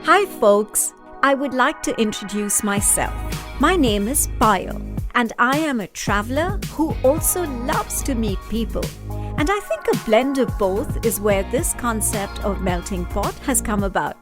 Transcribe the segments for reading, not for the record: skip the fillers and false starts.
Hi folks, I would like to introduce myself. My name is Payal and I am a traveler who also loves to meet people. And I think a blend of both is where this concept of melting pot has come about.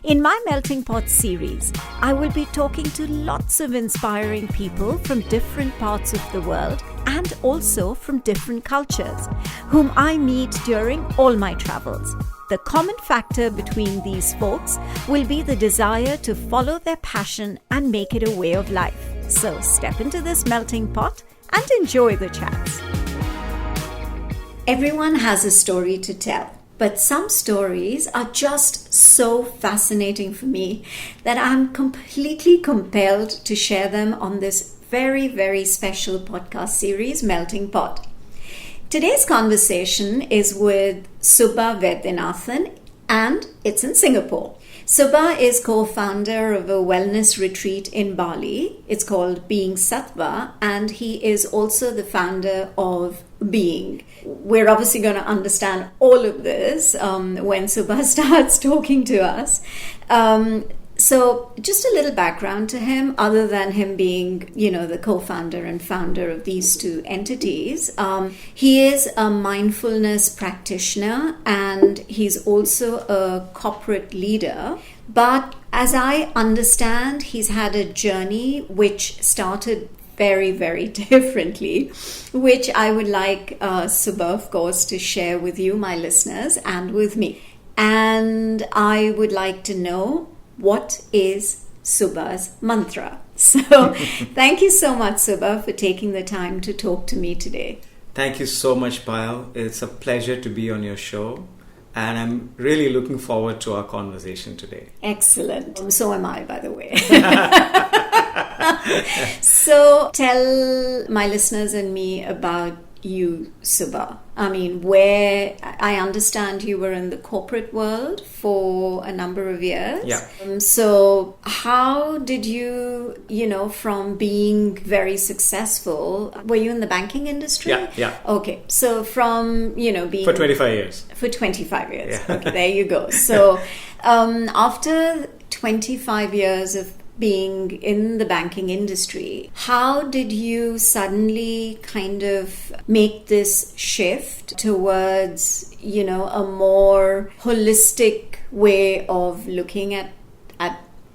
In my Melting Pot series, I will be talking to lots of inspiring people from different parts of the world and also from different cultures, whom I meet during all my travels. The common factor between these folks will be the desire to follow their passion and make it a way of life. So step into this melting pot and enjoy the chats. Everyone has a story to tell. But some stories are just so fascinating for me that I'm completely compelled to share them on this very, very special podcast series, Melting Pot. Today's conversation is with Subba Vaidyanathan, and it's in Singapore. Subba is co-founder of a wellness retreat in Bali. It's called Being Sattvaa, and he is also the founder of Being. We're obviously going to understand all of this when Subba starts talking to us. So just a little background to him, other than him being, the co-founder and founder of these two entities. He is a mindfulness practitioner and he's also a corporate leader. But as I understand, he's had a journey which started very, very differently, which I would like Subba, of course, to share with you, my listeners, and with me. And I would like to know, what is Subba's mantra? So thank you so much, Subba, for taking the time to talk to me today. Thank you so much, Payal. It's a pleasure to be on your show. And I'm really looking forward to our conversation today. Excellent. So am I, by the way. So tell my listeners and me about you, Subba. I mean, where I understand you were in the corporate world for a number of years. Yeah. So how did you, from being very successful, were you in the banking industry? Yeah. Okay. So from, being... For 25 years. For 25 years. Yeah. Okay, there you go. So after 25 years of being in the banking industry, how did you suddenly kind of make this shift towards, a more holistic way of looking at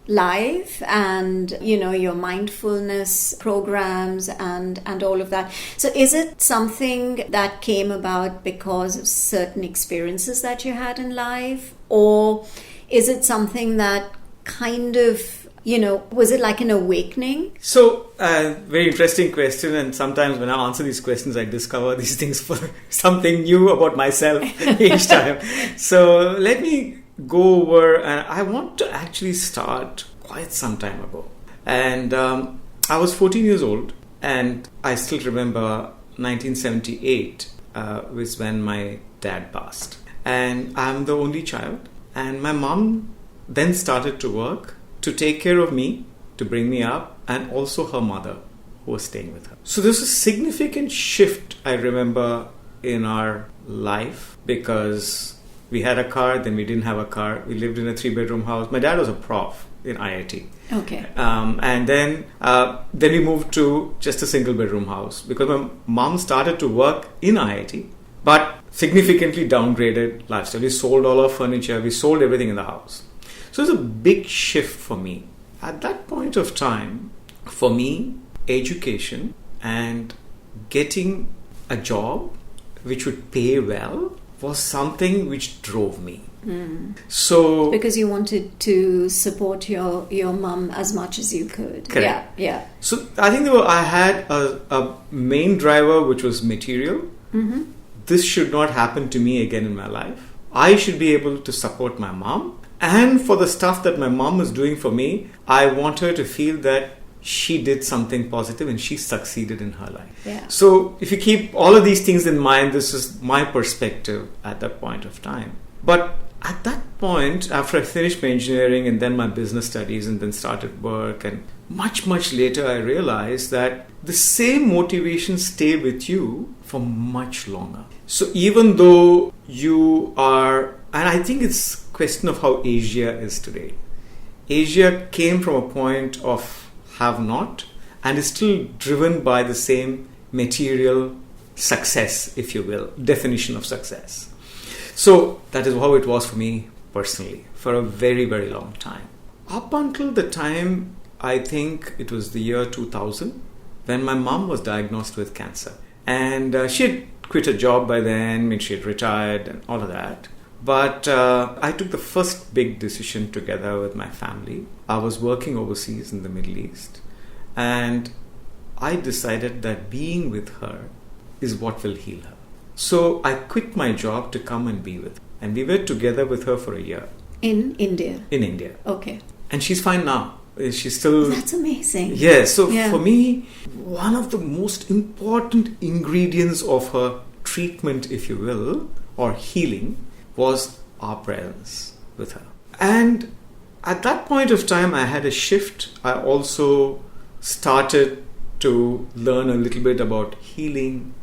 life and, your mindfulness programs and all of that? So is it something that came about because of certain experiences that you had in life? Or is it something that kind of, was it like an awakening? So, very interesting question. And sometimes when I answer these questions, I discover these things for something new about myself each time. So let me go over, and I want to actually start quite some time ago. And I was 14 years old, and I still remember 1978 was when my dad passed. And I'm the only child. And my mom then started to work to take care of me, to bring me up, and also her mother who was staying with her. So there's a significant shift, I remember, in our life, because we had a car, then we didn't have a car. We lived in a 3-bedroom house. My dad was a prof in IIT. Okay. And then we moved to just a single-bedroom house because my mom started to work in IIT, but significantly downgraded lifestyle. We sold all our furniture. We sold everything in the house. So it's a big shift for me. At that point of time, for me, education and getting a job which would pay well was something which drove me. So because you wanted to support your mum as much as you could. Correct. Yeah. So I think I had a main driver which was material. Mm-hmm. This should not happen to me again in my life. I should be able to support my mom. And for the stuff that my mom was doing for me, I want her to feel that she did something positive and she succeeded in her life. Yeah. So if you keep all of these things in mind, this is my perspective at that point of time. But at that point, after I finished my engineering and then my business studies and then started work, and much, much later I realized that the same motivation stay with you for much longer. So even though you are, and I think it's a question of how Asia is today. Asia came from a point of have not and is still driven by the same material success, if you will, definition of success. So that is how it was for me personally for a very, very long time. Up until the time, I think it was the year 2000, when my mom was diagnosed with cancer. And she had quit her job by then, I mean, she had retired and all of that. But I took the first big decision together with my family. I was working overseas in the Middle East. And I decided that being with her is what will heal her. So I quit my job to come and be with her. And we were together with her for a year. In India? In India. Okay. And she's fine now. She's still... That's amazing. Yeah. So for me, one of the most important ingredients of her treatment, if you will, or healing, was our presence with her. And at that point of time, I had a shift. I also started to learn a little bit about healing.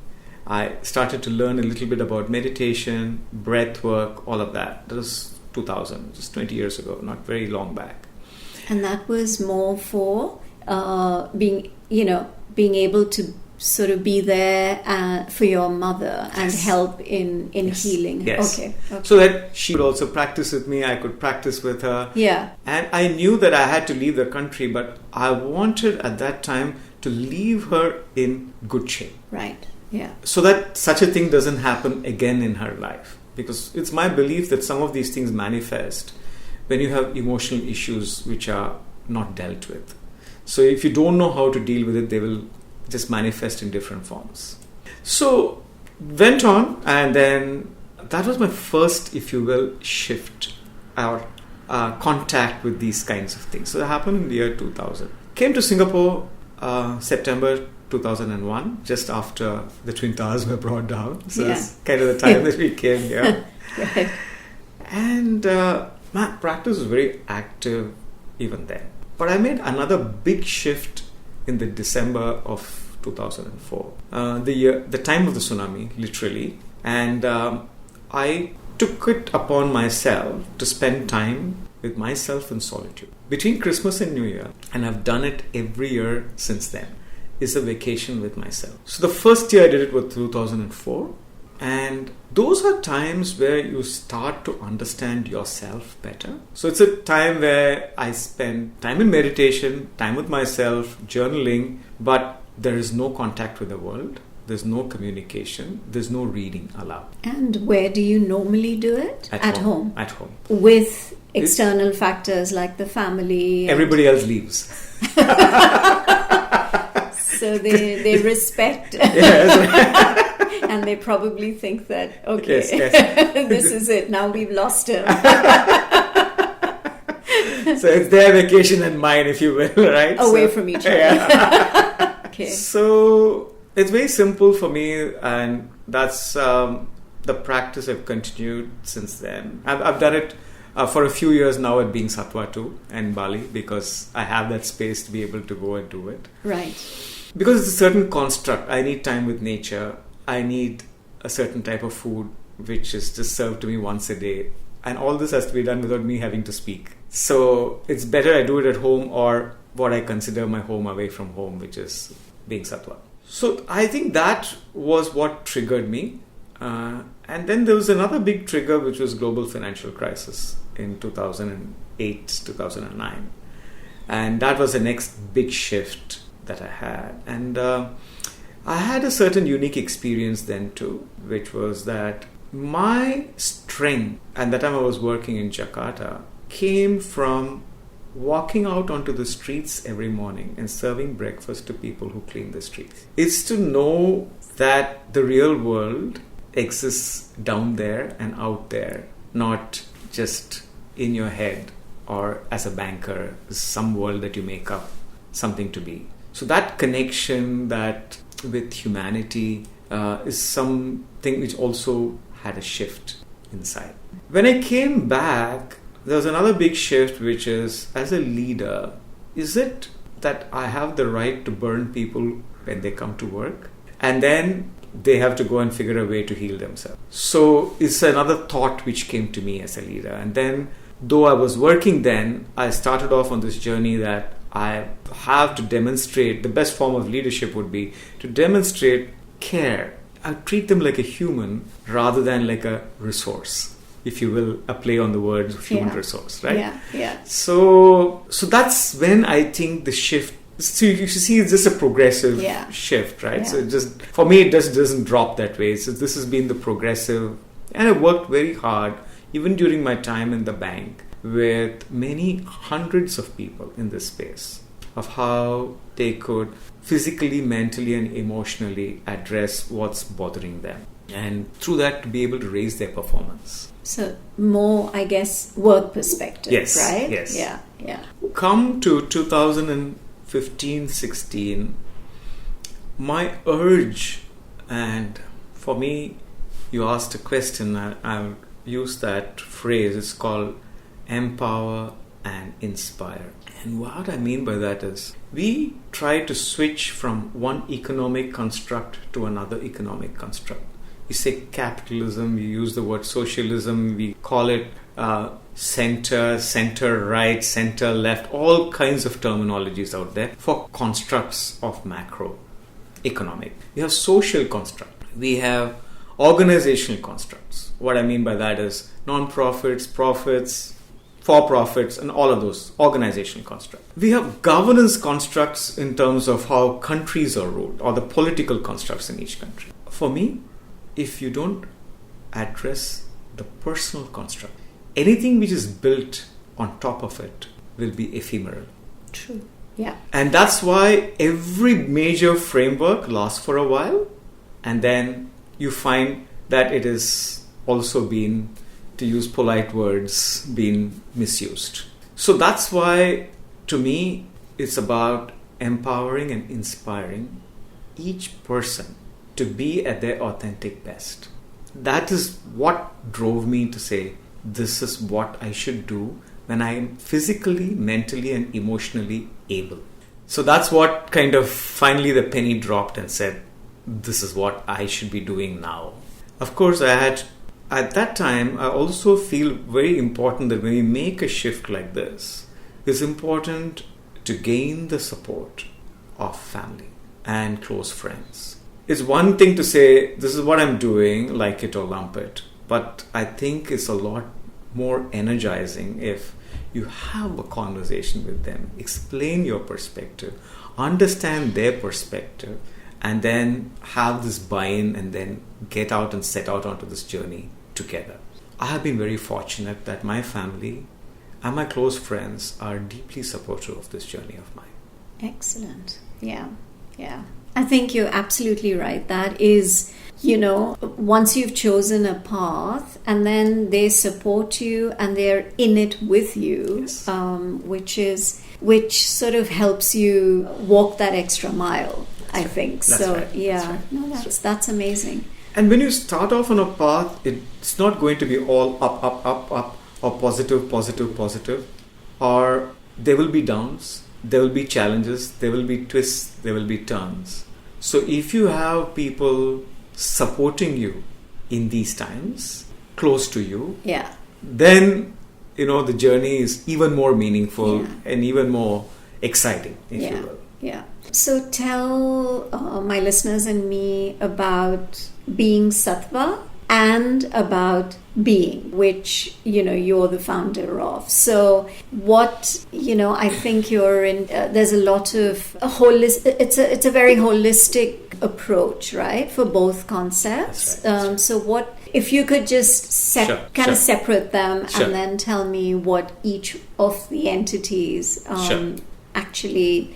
I started to learn a little bit about meditation, breath work, all of that. That was 2000, just 20 years ago, not very long back. And that was more for being able to sort of be there for your mother and help in healing. Yes. Okay. So that she would also practice with me, I could practice with her. Yeah. And I knew that I had to leave the country, but I wanted at that time to leave her in good shape. Right. Yeah. So that such a thing doesn't happen again in her life. Because it's my belief that some of these things manifest when you have emotional issues which are not dealt with. So if you don't know how to deal with it, they will just manifest in different forms. So went on, and then that was my first, if you will, shift or contact with these kinds of things. So that happened in the year 2000. Came to Singapore September 2001, just after the Twin Towers were brought down. So it's kind of the time that we came here. Right. And my practice was very active even then. But I made another big shift in the December of 2004, the time of the tsunami, literally. And I took it upon myself to spend time with myself in solitude. Between Christmas and New Year, and I've done it every year since then, is a vacation with myself. So the first year I did it was 2004. And those are times where you start to understand yourself better. So it's a time where I spend time in meditation, time with myself, journaling, but there is no contact with the world. There's no communication. There's no reading allowed. And where do you normally do it? At home. At home. With external factors like the family. Everybody else leaves. So they respect. Yes. And they probably think that, okay, yes. This is it. Now we've lost him. So it's their vacation and mine, if you will, right? Away from each other. Yeah. Okay. So it's very simple for me, and that's the practice I've continued since then. I've done it for a few years now at being Sattvaa Pte and Bali, because I have that space to be able to go and do it. Right. Because it's a certain construct. I need time with nature. I need a certain type of food which is just served to me once a day. And all this has to be done without me having to speak. So it's better I do it at home, or what I consider my home away from home, which is being Sattvaa. So I think that was what triggered me. And then there was another big trigger, which was global financial crisis in 2008, 2009. And that was the next big shift that I had. And I had a certain unique experience then too, which was that my strength, and that time I was working in Jakarta, came from walking out onto the streets every morning and serving breakfast to people who clean the streets. It's to know that the real world exists down there and out there, not just in your head or as a banker, some world that you make up something to be. So that connection that with humanity is something which also had a shift inside. When I came back, there was another big shift, which is, as a leader, is it that I have the right to burn people when they come to work, and then they have to go and figure a way to heal themselves? So it's another thought which came to me as a leader. And then though I was working then, I started off on this journey that I have to demonstrate, the best form of leadership would be to demonstrate care. I treat them like a human rather than like a resource, if you will, a play on the words of human resource, right? Yeah. So that's when I think the shift. So you see, it's just a progressive shift, right? Yeah. So it just, for me, it just doesn't drop that way. So this has been the progressive, and I worked very hard, even during my time in the bank, with many hundreds of people in this space, of how they could physically, mentally, and emotionally address what's bothering them, and through that to be able to raise their performance. So more, I guess, work perspective, right? Yes. Yeah. Come to 2015-16, my urge, and for me, you asked a question, I'll use that phrase, it's called empower and inspire. And what I mean by that is, we try to switch from one economic construct to another economic construct. We say capitalism, we use the word socialism, we call it center right, center left, all kinds of terminologies out there for constructs of macro economic. We have social construct, we have organizational constructs. What I mean by that is non-profits, profits, for-profits, and all of those organizational constructs. We have governance constructs in terms of how countries are ruled, or the political constructs in each country. For me, if you don't address the personal construct, anything which is built on top of it will be ephemeral. True. Yeah. And that's why every major framework lasts for a while, and then you find that it is also been, to use polite words, been misused. So that's why, to me, it's about empowering and inspiring each person to be at their authentic best. That is what drove me to say, this is what I should do when I am physically, mentally, and emotionally able. So that's what kind of finally the penny dropped and said, this is what I should be doing now. Of course, at that time, I also feel very important that when we make a shift like this, it's important to gain the support of family and close friends. It's one thing to say, this is what I'm doing, like it or lump it. But I think it's a lot more energizing if you have a conversation with them, explain your perspective, understand their perspective, and then have this buy-in and then get out and set out onto this journey together. I have been very fortunate that my family and my close friends are deeply supportive of this journey of mine. Excellent. Yeah. I think you're absolutely right. That is, once you've chosen a path and then they support you and they're in it with you, yes. which sort of helps you walk that extra mile, I think. That's so, right. yeah, that's amazing. And when you start off on a path, it's not going to be all up, or positive, or there will be downs, there will be challenges, there will be twists, there will be turns. So if you have people supporting you in these times, close to you, then, the journey is even more meaningful and even more exciting, if you will. Yeah. So tell my listeners and me about being Sattvaa and about being, which, you're the founder of. So what, I think you're in, there's a lot of it's a very holistic approach, right? For both concepts. Right. So what, if you could just separate them and then tell me what each of the entities actually,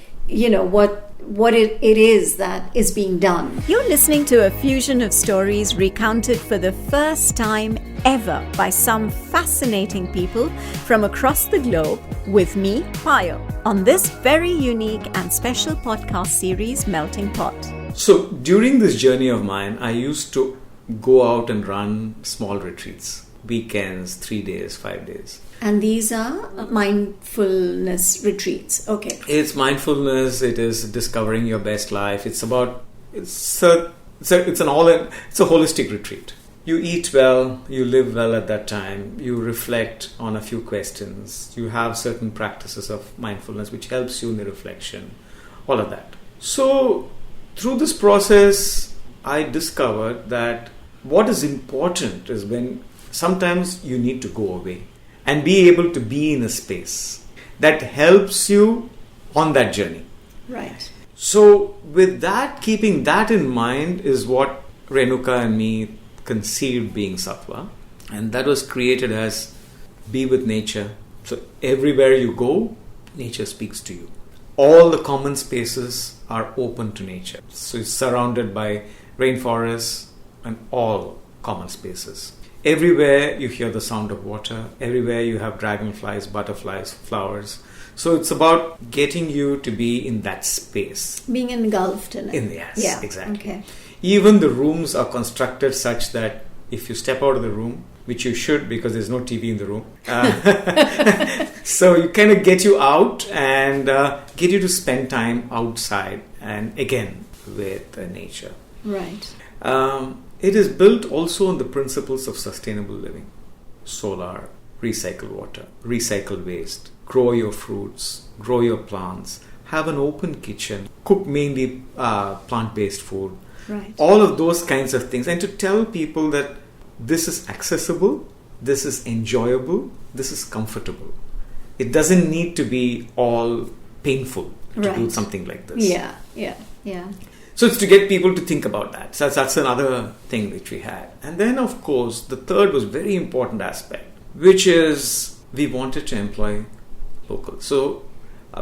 what it is that is being done. You're listening to a fusion of stories recounted for the first time ever by some fascinating people from across the globe with me, Payal, on this very unique and special podcast series, Melting Pot. So during this journey of mine, I used to go out and run small retreats, weekends, 3 days, 5 days. And these are mindfulness retreats. Okay. It's mindfulness. It is discovering your best life. It's a holistic retreat. you eat well, you live well at that time, you reflect on a few questions, you have certain practices of mindfulness which helps you in the reflection, all of that. So through this process, I discovered that what is important is when sometimes you need to go away and be able to be in a space that helps you on that journey. Right. So with that, keeping that in mind is what Renuka and me conceived being Sattvaa. And that was created as be with nature. So everywhere you go, nature speaks to you. All the common spaces are open to nature. So it's surrounded by rainforests and all common spaces. Everywhere you hear the sound of water. Everywhere you have dragonflies, butterflies, flowers. So it's about getting you to be in that space. Being engulfed in it. Yes, exactly. Okay. Even the rooms are constructed such that if you step out of the room, which you should because there's no TV in the room, so you kind of get you out and get you to spend time outside and again with nature. Right. It is built also on the principles of sustainable living. Solar, recycle water, recycle waste, grow your fruits, grow your plants, have an open kitchen, cook mainly plant-based food. Right. All of those kinds of things. And to tell people that this is accessible, this is enjoyable, this is comfortable. It doesn't need to be all painful to do something like this. Yeah. So it's to get people to think about that. So that's another thing which we had. And then, of course, the third was very important aspect, which is we wanted to employ locals. So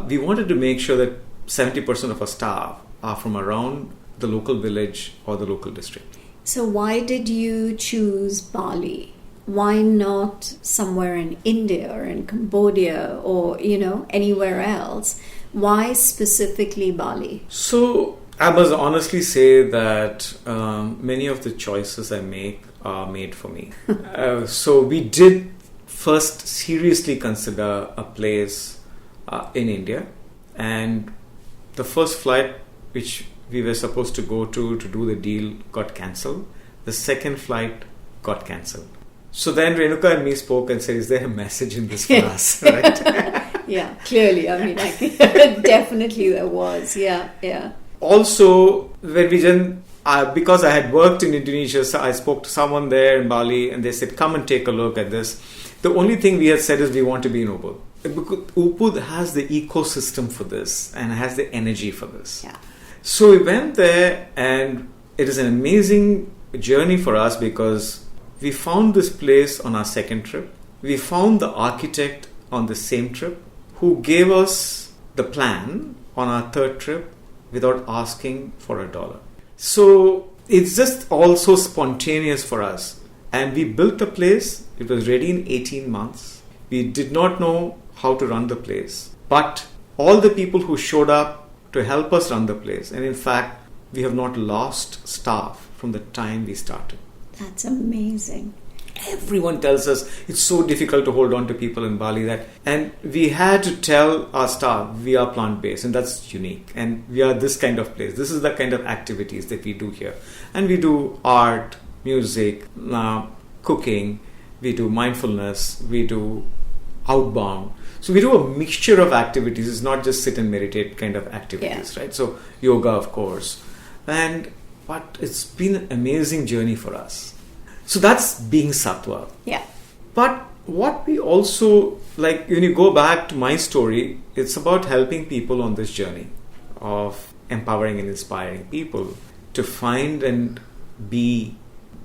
we wanted to make sure that 70% of our staff are from around the local village or the local district. So why did you choose Bali? Why not somewhere in India or in Cambodia or, anywhere else? Why specifically Bali? So I must honestly say that many of the choices I make are made for me. So we did first seriously consider a place in India, and the first flight which we were supposed to go to do the deal got cancelled. The second flight got cancelled. So then Renuka and me spoke and said, is there a message in this for us? Right? Yeah, clearly. Definitely there was. Yeah. Also, when we didn't, because I had worked in Indonesia, so I spoke to someone there in Bali and they said, come and take a look at this. The only thing we had said is we want to be in Ubud. Because Ubud has the ecosystem for this and has the energy for this. Yeah. So we went there and it is an amazing journey for us because we found this place on our second trip. We found the architect on the same trip who gave us the plan on our third trip without asking for $1. So it's just all so spontaneous for us. And we built the place. It was ready in 18 months. We did not know how to run the place. But all the people who showed up to help us run the place, and in fact, we have not lost staff from the time we started. That's amazing. Everyone tells us it's so difficult to hold on to people in Bali and we had to tell our staff we are plant-based and that's unique and we are this kind of place. This is the kind of activities that we do here. And we do art, music, cooking, we do mindfulness, we do outbound. So we do a mixture of activities. It's not just sit and meditate kind of activities, right? So yoga, of course. But it's been an amazing journey for us. So that's being Sattvaa. Yeah. But what we also, like when you go back to my story, it's about helping people on this journey of empowering and inspiring people to find and be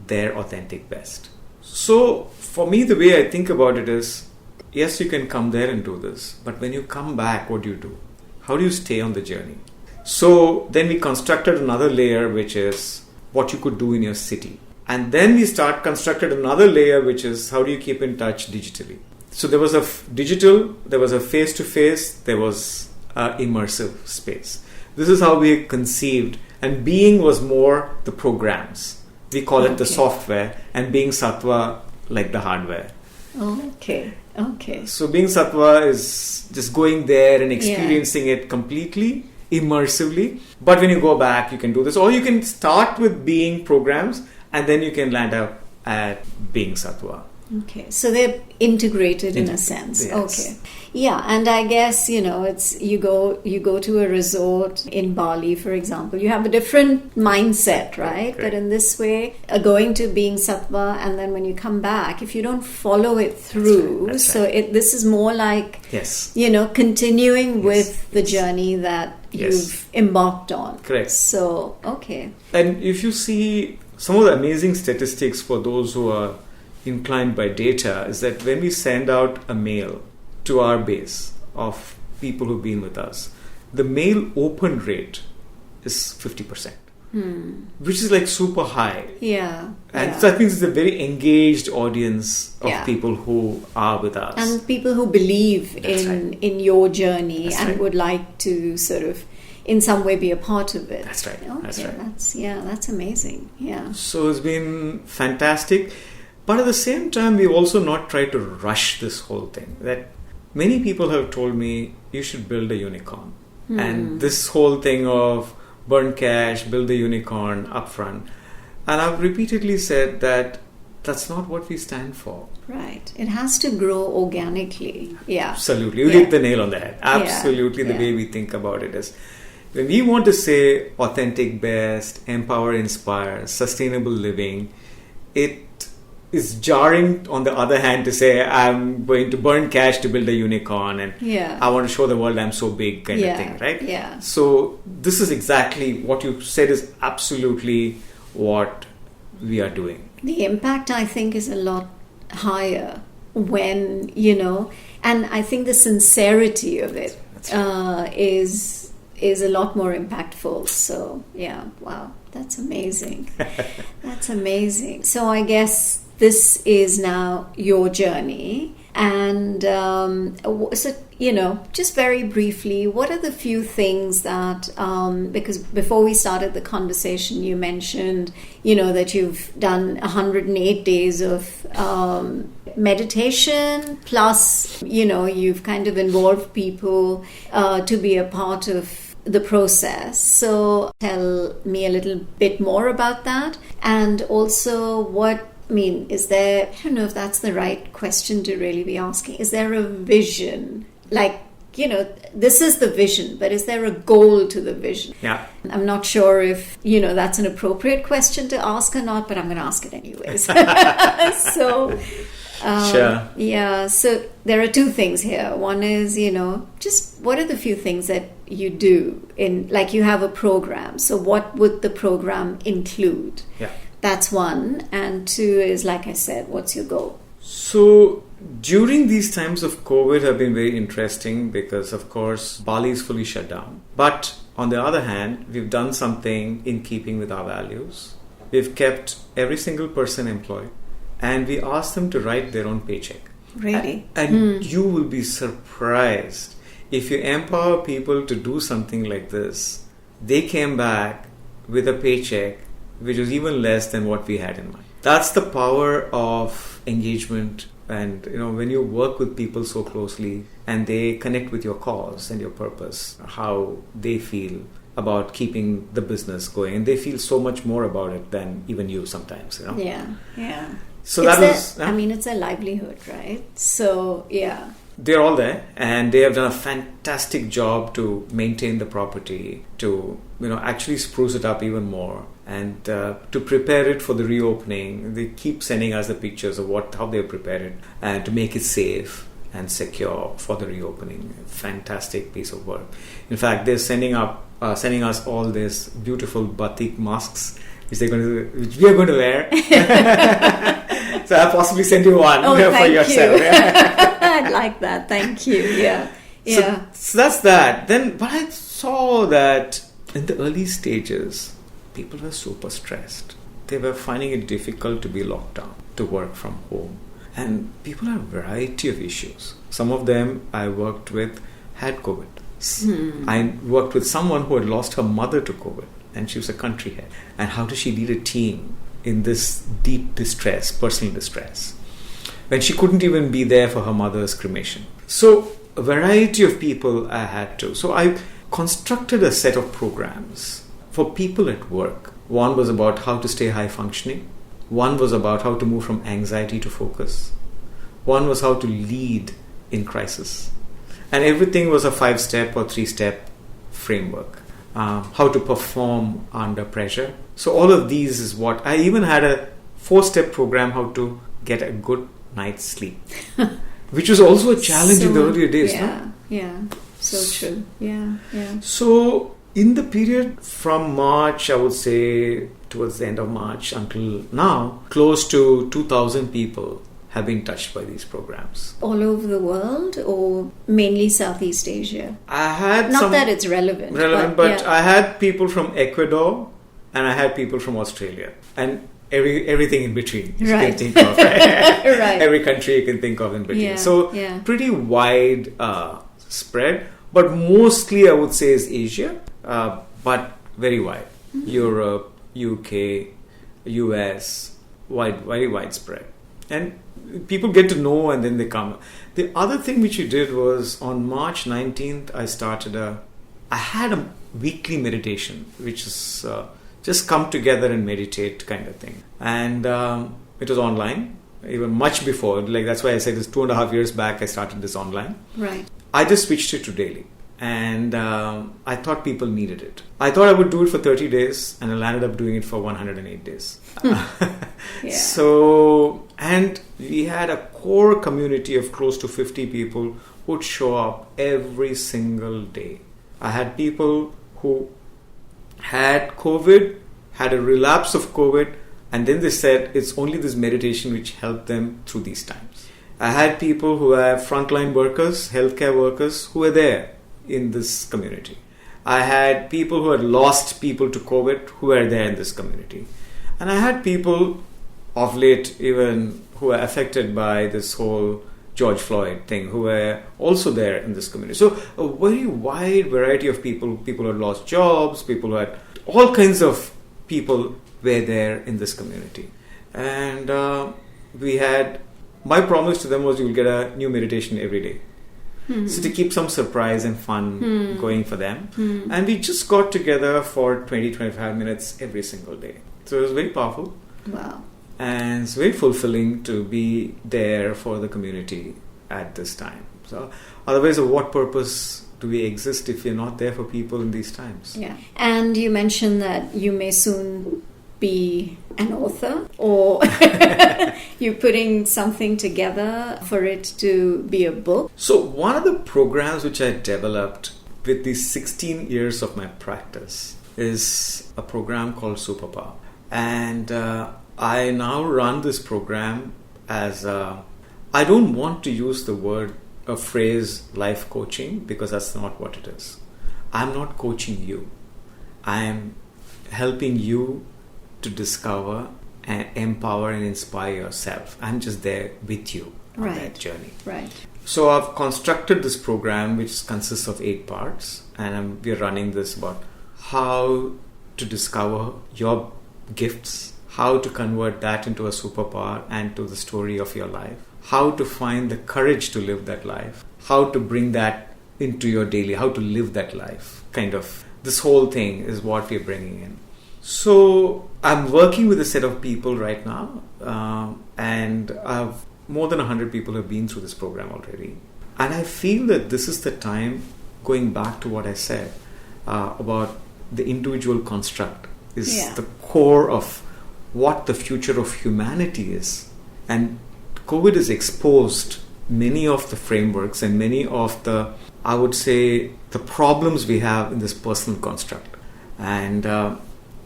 their authentic best. So for me, the way I think about it is, yes, you can come there and do this, but when you come back, what do you do? How do you stay on the journey? So then we constructed another layer, which is what you could do in your city. And then we constructed another layer, which is how do you keep in touch digitally? So there was a digital, there was a face-to-face, there was immersive space. This is how we conceived. And being was more the programs. We call it the software, and being Sattvaa like the hardware. Okay. So being Sattvaa is just going there and experiencing it completely, immersively. But when you go back, you can do this. Or you can start with being programs, and then you can land up at being Sattva. Okay, so they're integrated in a sense. Yes. Okay, yeah, and I guess it's you go to a resort in Bali, for example. You have a different mindset, right? Correct. But in this way, going to being Sattva, and then when you come back, if you don't follow it through, That's so right. this is more like Yes. continuing Yes. with the journey that Yes. you've embarked on. Correct. So okay, And if you see some of the amazing statistics for those who are inclined by data, is that when we send out a mail to our base of people who've been with us, the mail open rate is 50%, which is like super high. yeah, And yeah. so that means it's a very engaged audience of Yeah. people who are with us. And people who believe That's in your journey That's and right. would like to sort of in some way be a part of it. That's right. Okay, That's right. that's amazing. Yeah. So it's been fantastic. But at the same time, we've also not tried to rush this whole thing. That many people have told me, you should build a unicorn. And this whole thing of burn cash, build the unicorn upfront. And I've repeatedly said that that's not what we stand for. Right. It has to grow organically. Yeah. Absolutely. You Yeah. hit the nail on the head. Absolutely. The Yeah. way we think about it is, when we want to say authentic best, empower, inspire, sustainable living, it is jarring on the other hand to say I'm going to burn cash to build a unicorn and Yeah. I want to show the world I'm so big kind Yeah. of thing, right? Yeah. So this is exactly what you said is absolutely what we are doing. The impact, I think, is a lot higher when, and I think the sincerity of it is a lot more impactful. So, yeah, wow, that's amazing. That's amazing. So I guess this is now your journey. And so, just very briefly, what are the few things that, because before we started the conversation, you mentioned, that you've done 108 days of meditation, plus, you've kind of involved people to be a part of the process. So tell me a little bit more about that. And also is there, I don't know if that's the right question to really be asking. Is there a vision? Like, this is the vision, but is there a goal to the vision? Yeah. I'm not sure if, that's an appropriate question to ask or not, but I'm going to ask it anyways. So, Sure. yeah, so there are two things here. One is, just what are the few things that you do like you have a program. So what would the program include? Yeah. That's one. And two is, like I said, what's your goal? So during these times of COVID have been very interesting because, of course, Bali is fully shut down. But on the other hand, we've done something in keeping with our values. We've kept every single person employed and we asked them to write their own paycheck. Really? And you will be surprised if you empower people to do something like this. They came back with a paycheck which was even less than what we had in mind. That's the power of engagement. And when you work with people so closely and they connect with your cause and your purpose, how they feel about keeping the business going, and they feel so much more about it than even you sometimes. Yeah. So it's it's a livelihood, right? So yeah. They're all there and they have done a fantastic job to maintain the property, to actually spruce it up even more, and to prepare it for the reopening. They keep sending us the pictures of how they prepare it and to make it safe and secure for the reopening. Fantastic piece of work. In fact, they're sending us all these beautiful batik masks which we are going to wear. So I'll possibly send you one for yourself. I'd like that. Thank you. Yeah. So that's that. But I saw that in the early stages, people were super stressed. They were finding it difficult to be locked down, to work from home. And people have a variety of issues. Some of them I worked with had COVID. I worked with someone who had lost her mother to COVID, and she was a country head. And how does she lead a team in this deep distress, personal distress, when she couldn't even be there for her mother's cremation? So a variety of people I had to. So I constructed a set of programs for people at work. One was about how to stay high functioning. One was about how to move from anxiety to focus. One was how to lead in crisis. And everything was a 5-step or 3-step framework. How to perform under pressure. So all of these is what I even had a 4-step program, how to get a good night's sleep, which was also a challenge in the earlier days. So true. Yeah. So in the period from March, I would say towards the end of March until now, close to 2,000 people have been touched by these programs. All over the world, or mainly Southeast Asia? I had not that it's relevant, but I had people from Ecuador and I had people from Australia and everything in between you can think of. Right. Every country you can think of in between. Pretty wide spread, but mostly I would say is Asia, but very wide. Europe, UK, US, very widespread. And people get to know and then they come. The other thing which we did was on March 19th, I had a weekly meditation, which is just come together and meditate kind of thing. And it was online, even much before. Like that's why I said it's 2.5 years back I started this online. Right. I just switched it to daily. And I thought people needed it. I thought I would do it for 30 days and I landed up doing it for 108 days. So, and we had a core community of close to 50 people who would show up every single day. I had people who had COVID, had a relapse of COVID, and then they said it's only this meditation which helped them through these times. I had people who are frontline workers, healthcare workers, who were there in this community. I had people who had lost people to COVID who were there in this community. And I had people of late even who were affected by this whole George Floyd thing who were also there in this community. So a very wide variety of people who had lost jobs, people who had all kinds of people were there in this community. And my promise to them was you'll get a new meditation every day. So to keep some surprise and fun going for them. And we just got together for 20-25 minutes every single day. So it was very powerful. Wow. And it's very fulfilling to be there for the community at this time. So otherwise, of what purpose do we exist if we're not there for people in these times? Yeah. And you mentioned that you may soon be an author, or you're putting something together for it to be a book. So one of the programs which I developed with these 16 years of my practice is a program called Superpower. And I now run this program as I don't want to use a phrase life coaching, because that's not what it is. I'm not coaching you. I'm helping you to discover and empower and inspire yourself. I'm just there with you on that journey. Right. So I've constructed this program which consists of 8 parts, and we're running this about how to discover your gifts, how to convert that into a superpower and to the story of your life, how to find the courage to live that life, how to bring that into your daily, how to live that life. Kind of this whole thing is what we're bringing in. So I'm working with a set of people right now, and I've more than 100 people have been through this program already. And I feel that this is the time, going back to what I said about the individual construct is the core of what the future of humanity is. And COVID has exposed many of the frameworks and many of the, I would say, the problems we have in this personal construct. And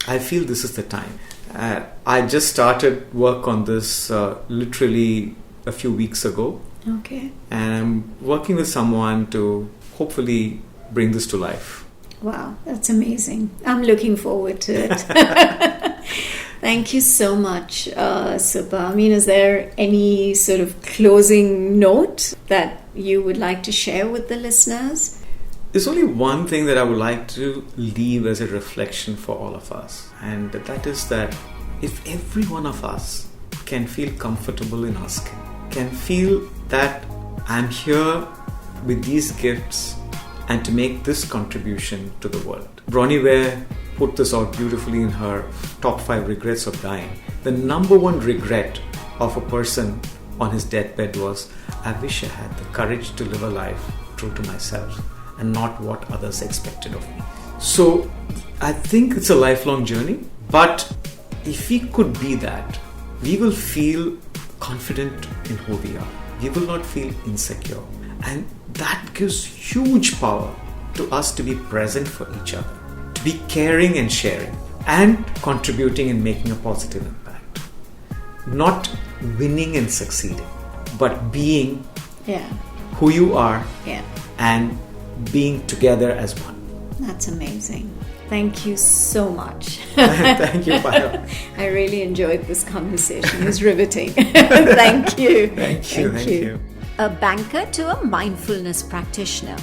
I feel this is the time. I just started work on this literally a few weeks ago. Okay. And I'm working with someone to hopefully bring this to life. Wow, that's amazing. I'm looking forward to it. Thank you so much, Subba. I mean, is there any sort of closing note that you would like to share with the listeners? There's only one thing that I would like to leave as a reflection for all of us. And that is that if every one of us can feel comfortable in our skin, can feel that I'm here with these gifts and to make this contribution to the world. Bronnie Ware put this out beautifully in her top 5 regrets of dying. the number one regret of a person on his deathbed was, I wish I had the courage to live a life true to myself and not what others expected of me. So I think it's a lifelong journey, but if we could be that, we will feel confident in who we are. We will not feel insecure. And that gives huge power to us to be present for each other, to be caring and sharing, and contributing and making a positive impact. Not winning and succeeding, but being who you are and being together as one. That's amazing. Thank you so much. Thank you, Payal. I really enjoyed this conversation. It was riveting. Thank you. Thank you. A banker to a mindfulness practitioner,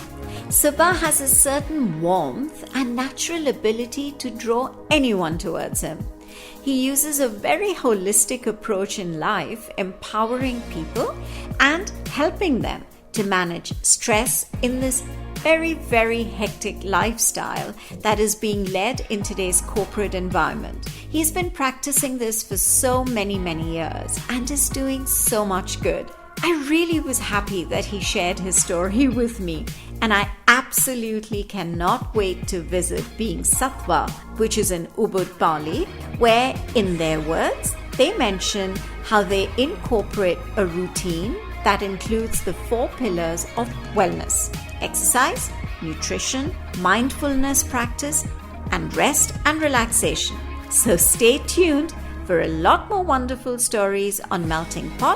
Subba has a certain warmth and natural ability to draw anyone towards him. He uses a very holistic approach in life, empowering people and helping them to manage stress in this very, very hectic lifestyle that is being led in today's corporate environment. He's been practicing this for so many, many years and is doing so much good. I really was happy that he shared his story with me, and I absolutely cannot wait to visit Being Sattvaa, which is in Ubud, Bali, where, in their words, they mention how they incorporate a routine that includes the 4 pillars of wellness: exercise, nutrition, mindfulness practice, and rest and relaxation. So stay tuned for a lot more wonderful stories on Melting Pot